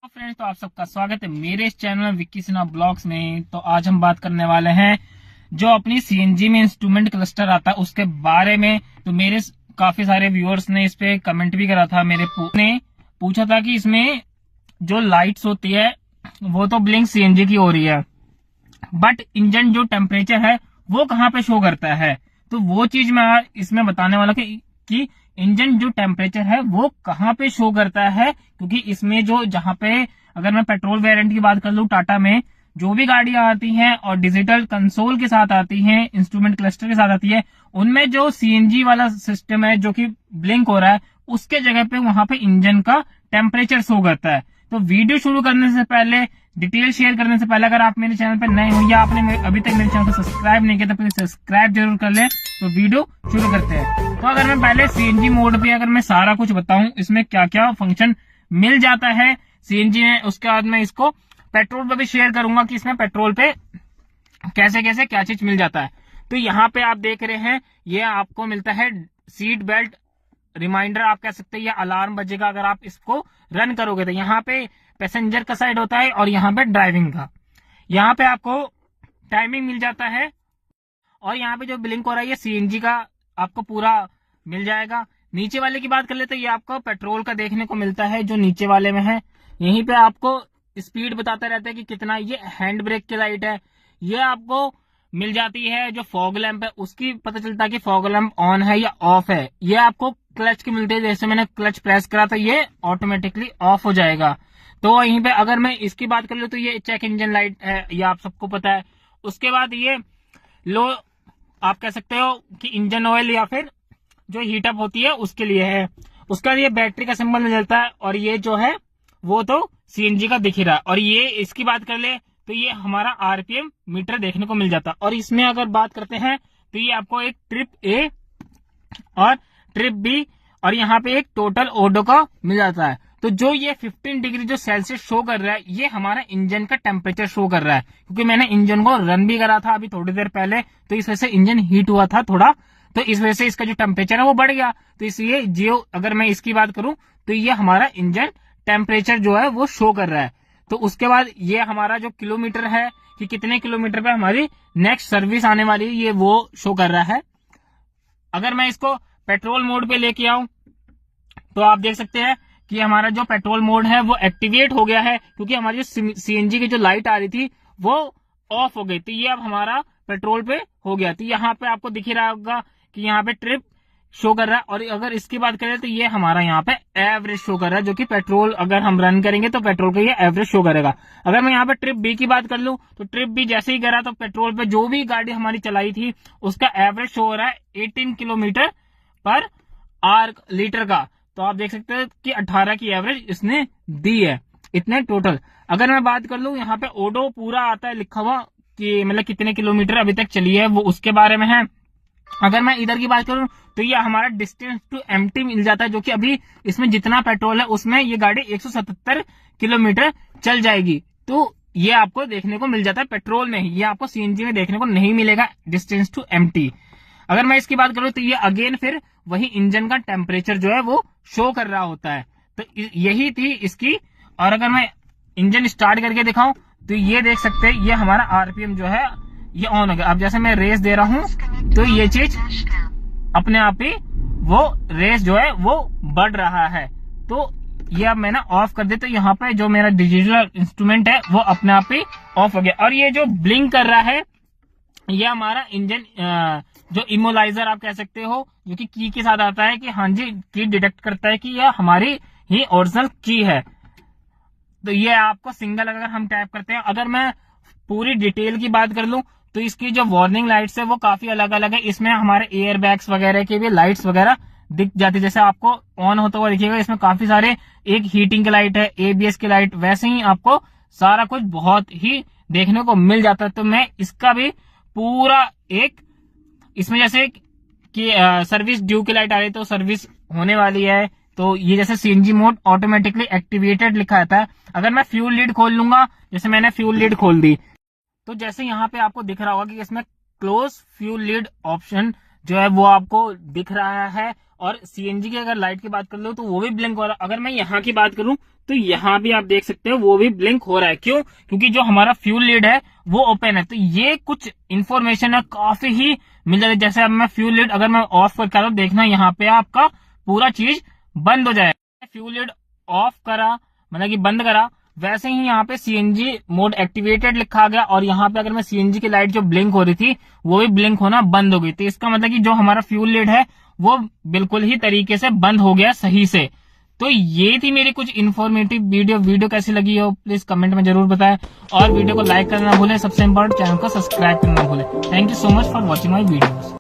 Friends, तो आप सबका स्वागत है मेरे इस चैनल विक्की सिन्हा ब्लॉग्स में। तो आज हम बात करने वाले हैं जो अपनी सीएनजी में इंस्ट्रूमेंट क्लस्टर आता है उसके बारे में। तो मेरे काफी सारे व्यूअर्स ने इस पे कमेंट भी करा था, मेरे ने पूछा था कि इसमें जो लाइट्स होती है वो तो ब्लिंक सीएनजी की हो रही है, बट इंजन जो टेम्परेचर है वो कहाँ पे शो करता है। तो वो चीज मैं इसमें बताने वाला कि इंजन जो टेम्परेचर है वो कहाँ पे शो करता है, क्योंकि इसमें जो जहां पे अगर मैं पेट्रोल वेरिएंट की बात कर लूं, टाटा में जो भी गाड़ियां आती हैं और डिजिटल कंसोल के साथ आती हैं, इंस्ट्रूमेंट क्लस्टर के साथ आती है, उनमें जो सीएनजी वाला सिस्टम है जो कि ब्लिंक हो रहा है उसके जगह पे वहां पे इंजन का टेम्परेचर शो करता है। तो वीडियो शुरू करने से पहले, डिटेल शेयर करने से पहले, अगर आप मेरे चैनल पर नए हो या आपने अभी तक मेरे चैनल को सब्सक्राइब नहीं किया तो प्लीज सब्सक्राइब जरूर कर ले। तो वीडियो शुरू करते हैं। तो अगर मैं पहले सीएनजी मोड पे अगर मैं सारा कुछ बताऊं इसमें क्या क्या फंक्शन मिल जाता है सीएनजी में, उसके बाद मैं इसको पेट्रोल पे भी शेयर करूंगा कि इसमें पेट्रोल पे कैसे कैसे क्या चीज मिल जाता है। तो यहाँ पे आप देख रहे हैं ये आपको मिलता है सीट बेल्ट रिमाइंडर, आप कह सकते हैं ये अलार्म बजेगा अगर आप इसको रन करोगे। तो यहाँ पे पैसेंजर का साइड होता है और यहाँ पे ड्राइविंग का। यहाँ पे आपको टाइमिंग मिल जाता है और यहाँ पे जो ब्लिंक हो रहा है ये सीएनजी का आपको पूरा मिल जाएगा। नीचे वाले की बात कर ले तो ये आपको पेट्रोल का देखने को मिलता है जो नीचे वाले में है। यहीं पे आपको स्पीड बताता रहता है कि कितना, ये हैंड ब्रेक की लाइट है। ये आपको मिल जाती है जो फॉग लैंप है उसकी पता चलता है कि फॉग लैंप ऑन है या ऑफ है। ये आपको क्लच की मिलती है, जैसे मैंने क्लच प्रेस करा तो ये ऑटोमेटिकली ऑफ हो जाएगा। तो वहीं पे अगर मैं इसकी बात कर लूं तो ये चेक इंजन लाइट है, ये आप सबको पता है। उसके बाद ये लो आप कह सकते हो कि इंजन ऑयल या फिर जो हीटअप होती है उसके लिए है। उसका ये बैटरी का सिंबल मिल जाता है और ये जो है वो तो सीएनजी का दिख ही रहा है। और ये इसकी बात कर ले तो ये हमारा आरपीएम मीटर देखने को मिल जाता है। और इसमें अगर बात करते हैं तो ये आपको एक ट्रिप ए और ट्रिप बी और यहाँ पे एक टोटल ओडो का मिल जाता है। तो जो ये 15 डिग्री जो सेल्सियस शो कर रहा है ये हमारा इंजन का टेम्परेचर शो कर रहा है, क्योंकि मैंने इंजन को रन भी करा था अभी थोड़ी देर पहले, तो इस वजह से इंजन हीट हुआ था थोड़ा, तो इस वजह से इसका जो टेम्परेचर है वो बढ़ गया। तो इसलिए जो अगर मैं इसकी बात करूं तो ये हमारा इंजन टेम्परेचर जो है वो शो कर रहा है। तो उसके बाद ये हमारा जो किलोमीटर है कि कितने किलोमीटर पे हमारी नेक्स्ट सर्विस आने वाली है ये वो शो कर रहा है। अगर मैं इसको पेट्रोल मोड पे लेके आऊं तो आप देख सकते हैं कि हमारा जो पेट्रोल मोड है वो एक्टिवेट हो गया है, क्योंकि हमारी जो सीएनजी की जो लाइट आ रही थी वो ऑफ हो गई। तो ये अब हमारा पेट्रोल पे हो गया। तो यहाँ पे आपको दिख ही रहा होगा कि यहाँ पे ट्रिप शो कर रहा है। और अगर इसकी बात करें तो ये हमारा यहाँ पे एवरेज शो कर रहा है, जो कि पेट्रोल अगर हम रन करेंगे तो पेट्रोल का ये एवरेज शो करेगा। अगर मैं यहाँ पे ट्रिप बी की बात कर लूं तो ट्रिप बी जैसे ही करा तो पेट्रोल पे जो भी गाड़ी हमारी चलाई थी उसका एवरेज शो हो रहा है 18 किलोमीटर पर आर लीटर का। तो आप देख सकते हैं कि 18 की एवरेज इसने दी है, इतने टोटल। अगर मैं बात कर लूं यहाँ पे ओडो पूरा आता है लिखा हुआ कि मतलब कितने किलोमीटर अभी तक चली है वो उसके बारे में है। अगर मैं इधर की बात करूं तो ये हमारा डिस्टेंस टू एम्प्टी मिल जाता है, जो कि अभी इसमें जितना पेट्रोल है उसमें ये गाड़ी 177 किलोमीटर चल जाएगी। तो ये आपको देखने को मिल जाता है पेट्रोल में ही, ये आपको सीएनजी में देखने को नहीं मिलेगा डिस्टेंस टू एम्प्टी। अगर मैं इसकी बात करूं तो ये अगेन फिर वही इंजन का टेम्परेचर जो है वो शो कर रहा होता है। तो यही थी इसकी। और अगर मैं इंजन स्टार्ट करके दिखाऊं तो ये देख सकते हैं ये हमारा आरपीएम जो है ये ऑन हो गया। अब जैसे मैं रेस दे रहा हूं तो ये चीज अपने आप ही वो रेस जो है वो बढ़ रहा है। तो ये अब मैंने ऑफ कर दिया तो यहाँ पे जो मेरा डिजिटल इंस्ट्रूमेंट है वो अपने आप ही ऑफ हो गया। और ये जो ब्लिंक कर रहा है ये हमारा इंजन जो इमोलाइजर आप कह सकते हो, जो कि की के साथ आता है कि हाँ जी की डिटेक्ट करता है कि यह हमारी ही ओरिजिनल की है। तो ये आपको सिंगल अगर हम टैप करते हैं, अगर मैं पूरी डिटेल की बात कर लूं तो इसकी जो वार्निंग लाइट्स है वो काफी अलग अलग है। इसमें हमारे एयर बैग्स वगैरह की भी लाइट्स वगैरह दिख जाती है, जैसे आपको ऑन होता हुआ दिखेगा। इसमें काफी सारे, एक हीटिंग की लाइट है, एबीएस की लाइट, वैसे ही आपको सारा कुछ बहुत ही देखने को मिल जाता है। तो मैं इसका भी पूरा एक इसमें जैसे कि सर्विस ड्यू की लाइट आ रही है तो सर्विस होने वाली है, तो ये जैसे सीएनजी मोड ऑटोमेटिकली एक्टिवेटेड लिखा रहता है। अगर मैं फ्यूल लीड खोल लूंगा, जैसे मैंने फ्यूल लीड खोल दी तो जैसे यहाँ पे आपको दिख रहा होगा कि इसमें क्लोज फ्यूल लीड ऑप्शन जो है वो आपको दिख रहा है और सीएनजी की अगर लाइट की बात कर लो तो वो भी ब्लिंक हो रहा है। अगर मैं यहाँ की बात करूं तो यहाँ भी आप देख सकते हो वो भी ब्लिंक हो रहा है। क्यों? क्योंकि जो हमारा फ्यूल लिड है वो ओपन है। तो ये कुछ इंफॉर्मेशन है काफी ही मिल जाती है। जैसे अब मैं फ्यूल लिड अगर मैं ऑफ करके आता हूं, देखना यहाँ पे आपका पूरा चीज बंद हो जाएगा। फ्यूल लिड ऑफ करा मतलब कि बंद करा, वैसे ही यहाँ पे सीएनजी मोड एक्टिवेटेड लिखा गया और यहाँ पे अगर मैं सीएनजी की लाइट जो ब्लिंक हो रही थी वो भी ब्लिंक होना बंद हो गई। तो इसका मतलब कि जो हमारा फ्यूल लिड है वो बिल्कुल ही तरीके से बंद हो गया सही से। तो ये थी मेरी कुछ इन्फॉर्मेटिव वीडियो कैसी लगी हो प्लीज कमेंट में जरूर बताएं और वीडियो को लाइक करना ना भूलें। सबसे इंपॉर्टेंट चैनल को सब्सक्राइब करना ना भूलें। Thank you so much for watching my videos.